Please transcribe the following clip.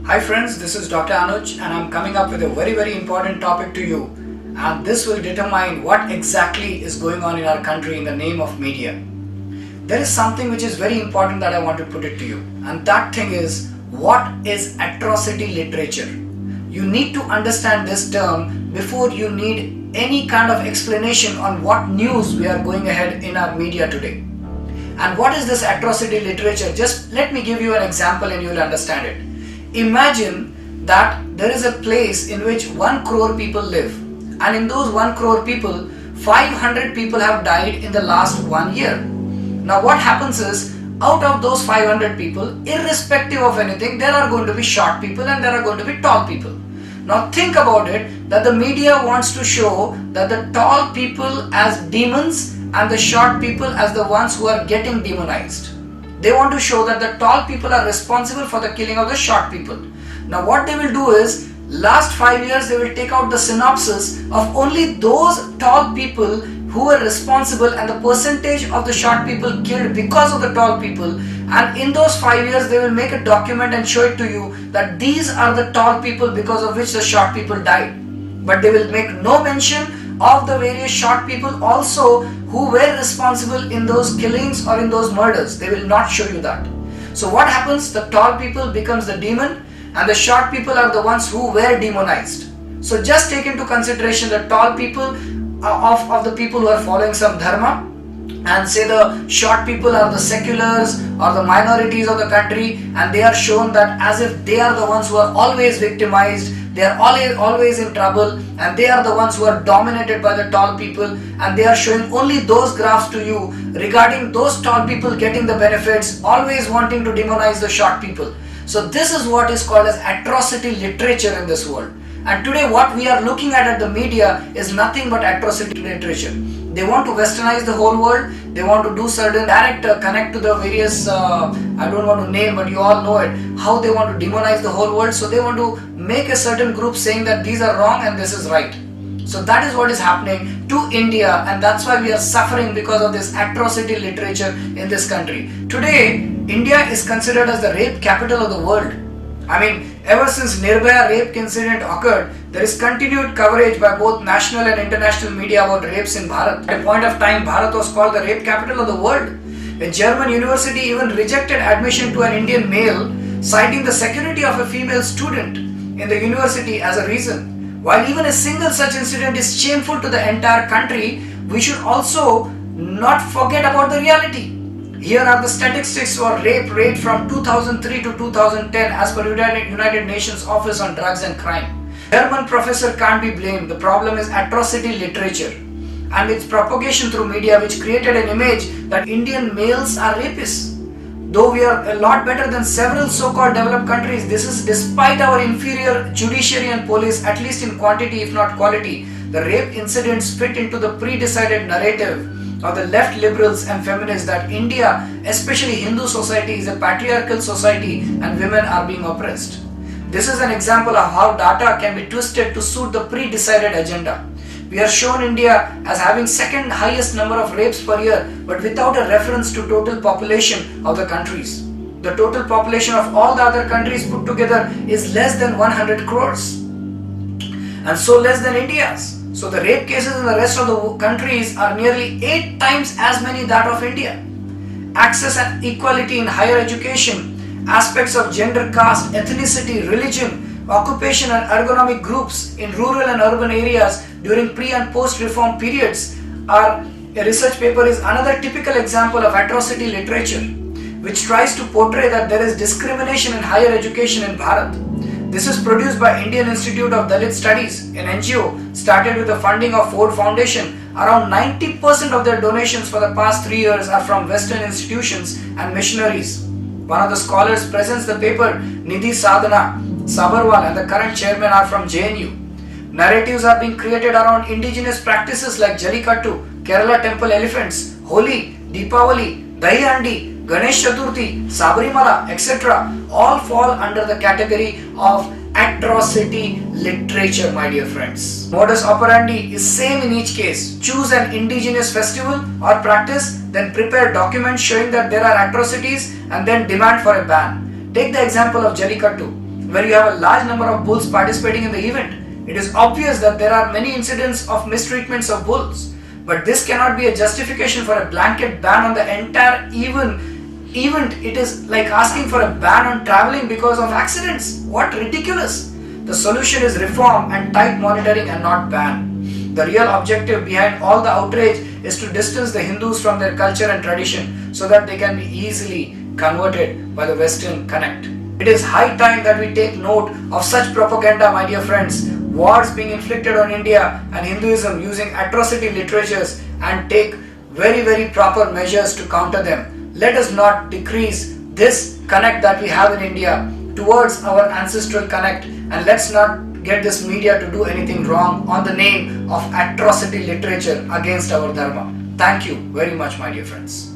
Hi friends, this is Dr Anuj and I'm coming up with a very important topic to you, and this will determine what exactly is going on in our country in the name of media. There is something which is very important that I want to put it to you, and that thing is, what is atrocity literature? You need to understand this term before you need any kind of explanation on what news we are going ahead in our media today. And what is this atrocity literature? Just let me give you an example and you will understand it. Imagine that there is a place in which 1 crore people live, and in those 1 crore people, 500 people have died in the last 1 year. Now what happens is, out of those 500 people, irrespective of anything, there are going to be short people and there are going to be tall people. Now think about it, that the media wants to show that the tall people as demons and the short people as the ones who are getting demonized. They want to show that the tall people are responsible for the killing of the short people. Now what they will do is, last 5 years they will take out the synopsis of only those tall people who were responsible and the percentage of the short people killed because of the tall people, and in those 5 years they will make a document and show it to you that these are the tall people because of which the short people died. But they will make no mention of the various short people also who were responsible in those killings or in those murders. They will not show you that. So what happens? The tall people becomes the demon and the short people are the ones who were demonized. So just take into consideration the tall people of the people who are following some dharma, and say the short people are the seculars or the minorities of the country, and they are shown that as if they are the ones who are always victimized, they are always in trouble, and they are the ones who are dominated by the tall people, and they are showing only those graphs to you regarding those tall people getting the benefits, always wanting to demonize the short people. So this is what is called as atrocity literature in this world. And today what we are looking at the media is nothing but atrocity literature. They want to westernize the whole world. They want to do certain direct connect to the various, I don't want to name, but you all know it, how they want to demonize the whole world. So they want to make a certain group saying that these are wrong and this is right. So that is what is happening to India, and that's why we are suffering because of this atrocity literature in this country. Today, India is considered as the rape capital of the world. I mean, ever since Nirbhaya rape incident occurred, there is continued coverage by both national and international media about rapes in Bharat. At a point of time, Bharat was called the rape capital of the world. A German university even rejected admission to an Indian male, citing the security of a female student in the university as a reason. While even a single such incident is shameful to the entire country, we should also not forget about the reality. Here are the statistics for rape rate from 2003 to 2010 as per United Nations Office on Drugs and Crime. German professor can't be blamed. The problem is atrocity literature and its propagation through media, which created an image that Indian males are rapists. Though we are a lot better than several so-called developed countries, this is despite our inferior judiciary and police, at least in quantity if not quality. The rape incidents fit into the pre-decided narrative of the left liberals and feminists that India, especially Hindu society, is a patriarchal society and women are being oppressed. This is an example of how data can be twisted to suit the pre-decided agenda. We are shown India as having second highest number of rapes per year, but without a reference to total population of the countries. The total population of all the other countries put together is less than 100 crores, and so less than India's. So the rape cases in the rest of the countries are nearly 8 times as many that of India. Access and equality in higher education, aspects of gender, caste, ethnicity, religion, occupation and ergonomic groups in rural and urban areas during pre and post reform periods are a research paper is another typical example of atrocity literature, which tries to portray that there is discrimination in higher education in Bharat. This is produced by Indian Institute of Dalit Studies, an NGO started with the funding of Ford Foundation. Around 90% of their donations for the past 3 years are from Western institutions and missionaries. One of the scholars presents the paper, Nidhi Sadhana Sabarwal, and the current chairman are from JNU. Narratives are being created around indigenous practices like Jallikattu, Kerala temple elephants, Holi, Deepavali, Dahi Handi, Ganesh Chaturthi, Sabarimala, etc. all fall under the category of atrocity literature, my dear friends. Modus operandi is same in each case. Choose an indigenous festival or practice, then prepare documents showing that there are atrocities and then demand for a ban. Take the example of Jallikattu. where you have a large number of bulls participating in the event. It is obvious that there are many incidents of mistreatments of bulls, but this cannot be a justification for a blanket ban on the entire event. It is like asking for a ban on traveling because of accidents. What ridiculous! The solution is reform and tight monitoring and not ban. The real objective behind all the outrage is to distance the Hindus from their culture and tradition so that they can be easily converted by the Western connect. It is high time that we take note of such propaganda, my dear friends. Wars being inflicted on India and Hinduism using atrocity literatures, and take very proper measures to counter them. Let us not decrease this connect that we have in India towards our ancestral connect, and let's not get this media to do anything wrong on the name of atrocity literature against our dharma. Thank you very much, my dear friends.